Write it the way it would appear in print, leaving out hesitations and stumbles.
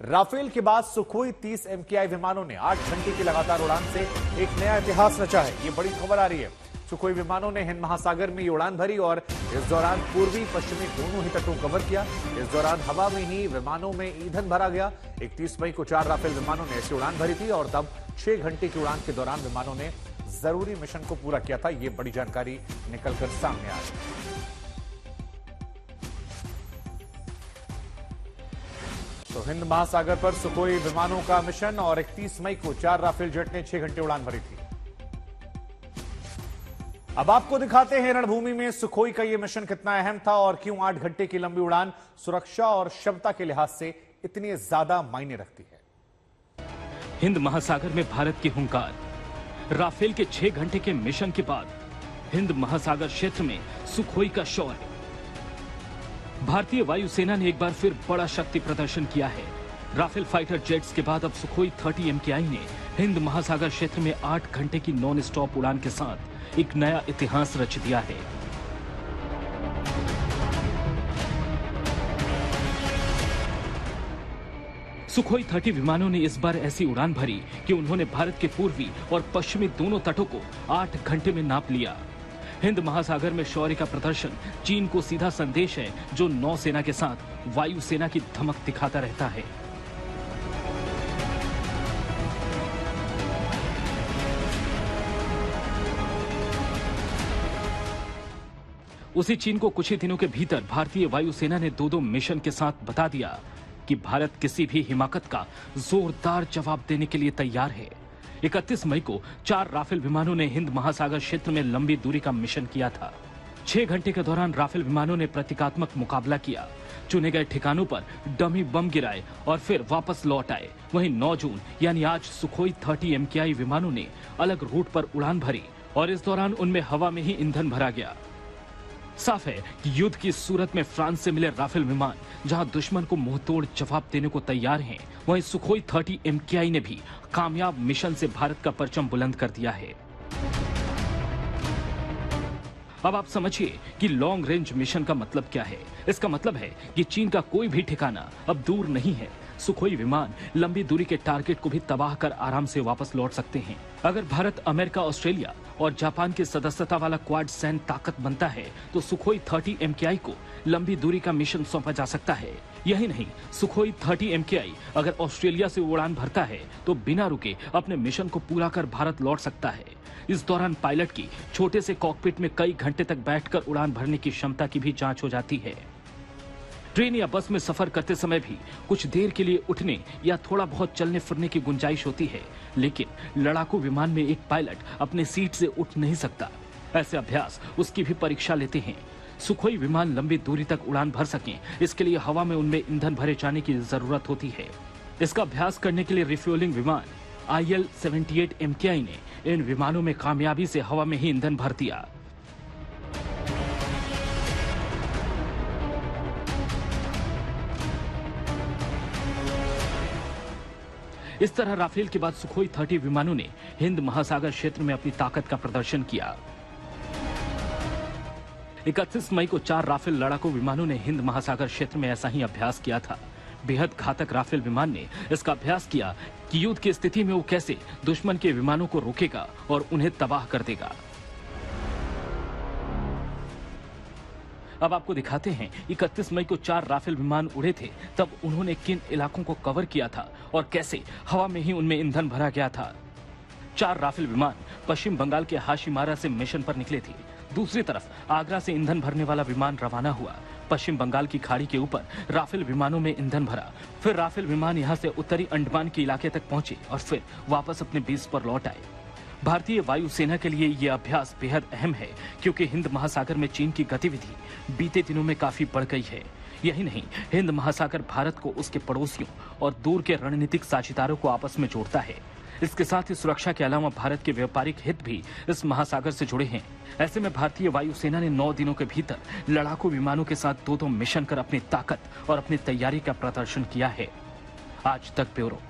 Rafale के बाद Sukhoi 30 MKI विमानों ने 8 घंटे की लगातार उड़ान से एक नया इतिहास रचा है। ये बड़ी खबर आ रही है। सुखोई विमानों ने हिंद महासागर में ये उड़ान भरी और इस दौरान पूर्वी पश्चिमी दोनों ही तटों कवर किया। इस दौरान हवा में ही विमानों में ईंधन भरा गया। 31 मई को 4 राफेल विमानों ने ऐसी उड़ान भरी थी और तब 6 घंटे की उड़ान के दौरान विमानों ने जरूरी मिशन को पूरा किया था। ये बड़ी जानकारी निकलकर सामने आ रही है। तो हिंद महासागर पर सुखोई विमानों का मिशन और 31 मई को 4 राफेल जेट ने 6 घंटे उड़ान भरी थी। अब आपको दिखाते हैं रणभूमि में सुखोई का यह मिशन कितना अहम था और क्यों 8 घंटे की लंबी उड़ान सुरक्षा और क्षमता के लिहाज से इतनी ज्यादा मायने रखती है। हिंद महासागर में भारत की हुंकार। राफेल के 6 घंटे के मिशन के बाद हिंद महासागर क्षेत्र में सुखोई का शौर्य। भारतीय वायुसेना ने एक बार फिर बड़ा शक्ति प्रदर्शन किया है। राफेल फाइटर जेट्स के बाद अब सुखोई 30 MKI ने हिंद महासागर क्षेत्र में 8 घंटे की नॉन स्टॉप उड़ान के साथ एक नया इतिहास रच दिया है। सुखोई 30 विमानों ने इस बार ऐसी उड़ान भरी कि उन्होंने भारत के पूर्वी और पश्चिमी दोनों तटों को 8 घंटे में नाप लिया। हिंद महासागर में शौर्य का प्रदर्शन चीन को सीधा संदेश है, जो नौसेना के साथ वायुसेना की धमक दिखाता रहता है। उसी चीन को कुछ ही दिनों के भीतर भारतीय वायुसेना ने 2-2 मिशन के साथ बता दिया कि भारत किसी भी हिमाकत का जोरदार जवाब देने के लिए तैयार है। 31 मई को 4 राफेल विमानों ने हिंद महासागर क्षेत्र में लंबी दूरी का मिशन किया था। 6 घंटे के दौरान राफेल विमानों ने प्रतीकात्मक मुकाबला किया, चुने गए ठिकानों पर डमी बम गिराए और फिर वापस लौट आए। वहीं 9 जून यानी आज सुखोई 30 MKI विमानों ने अलग रूट पर उड़ान भरी और इस दौरान उनमें हवा में ही ईंधन भरा गया। साफ है कि युद्ध की सूरत में फ्रांस से मिले राफेल विमान जहां दुश्मन को मुंहतोड़ जवाब देने को तैयार हैं, वहीं सुखोई 30 MKI ने भी कामयाब मिशन से भारत का परचम बुलंद कर दिया है। अब आप समझिए कि लॉन्ग रेंज मिशन का मतलब क्या है। इसका मतलब है कि चीन का कोई भी ठिकाना अब दूर नहीं है। सुखोई विमान लंबी दूरी के टारगेट को भी तबाह कर आराम से वापस लौट सकते हैं। अगर भारत अमेरिका, ऑस्ट्रेलिया और जापान की सदस्यता वाला क्वाड सैन्य ताकत बनता है तो सुखोई 30 MKI को लंबी दूरी का मिशन सौंपा जा सकता है। यही नहीं, सुखोई 30 MKI अगर ऑस्ट्रेलिया से उड़ान भरता है तो बिना रुके अपने मिशन को पूरा कर भारत लौट सकता है। इस दौरान पायलट की छोटे से कॉकपिट में कई घंटे तक बैठकर उड़ान भरने की क्षमता की भी जांच हो जाती है। ट्रेन या बस में सफर करते समय भी कुछ देर के लिए उठने या थोड़ा बहुत चलने फिरने की गुंजाइश होती है, लेकिन लड़ाकू विमान में एक पायलट अपने सीट से उठ नहीं सकता। ऐसे अभ्यास उसकी भी परीक्षा लेते हैं। सुखोई विमान लंबी दूरी तक उड़ान भर सकें, इसके लिए हवा में उनमें ईंधन भरे जाने की जरूरत होती है। इसका अभ्यास करने के लिए रिफ्यूलिंग विमान IL-78 MKI ने इन विमानों में कामयाबी से हवा में ही ईंधन भर दिया। इस तरह राफेल के बाद सुखोई 30 विमानों ने हिंद महासागर क्षेत्र में अपनी ताकत का प्रदर्शन किया। 31 मई को 4 राफेल लड़ाकू विमानों ने हिंद महासागर क्षेत्र में ऐसा ही अभ्यास किया था। बेहद घातक राफेल विमान ने इसका अभ्यास किया कि युद्ध की स्थिति में वो कैसे दुश्मन के विमानों को रोकेगा और उन्हें तबाह कर देगा। अब आपको दिखाते हैं 31 मई को 4 राफेल विमान उड़े थे, तब उन्होंने किन इलाकों को कवर किया था और कैसे हवा में ही उनमें ईंधन भरा गया था। 4 राफेल विमान पश्चिम बंगाल के हाशिमारा से मिशन पर निकले थे। दूसरी तरफ आगरा से ईंधन भरने वाला विमान रवाना हुआ। पश्चिम बंगाल की खाड़ी के ऊपर राफेल विमानों में ईंधन भरा। फिर राफेल विमान यहां से उत्तरी अंडमान के इलाके तक पहुंचे और फिर वापस अपने बेस पर लौट आए। भारतीय वायुसेना के लिए यह अभ्यास बेहद अहम है, क्योंकि हिंद महासागर में चीन की गतिविधि बीते दिनों में काफी बढ़ गई है। यही नहीं, हिंद महासागर भारत को उसके पड़ोसियों और दूर के रणनीतिक साझेदारों को आपस में जोड़ता है। इसके साथ ही सुरक्षा के अलावा भारत के व्यापारिक हित भी इस महासागर से जुड़े हैं। ऐसे में भारतीय वायुसेना ने 9 दिनों के भीतर लड़ाकू विमानों के साथ 2-2 मिशन कर अपनी ताकत और अपनी तैयारी का प्रदर्शन किया है। आज तक ब्यूरो।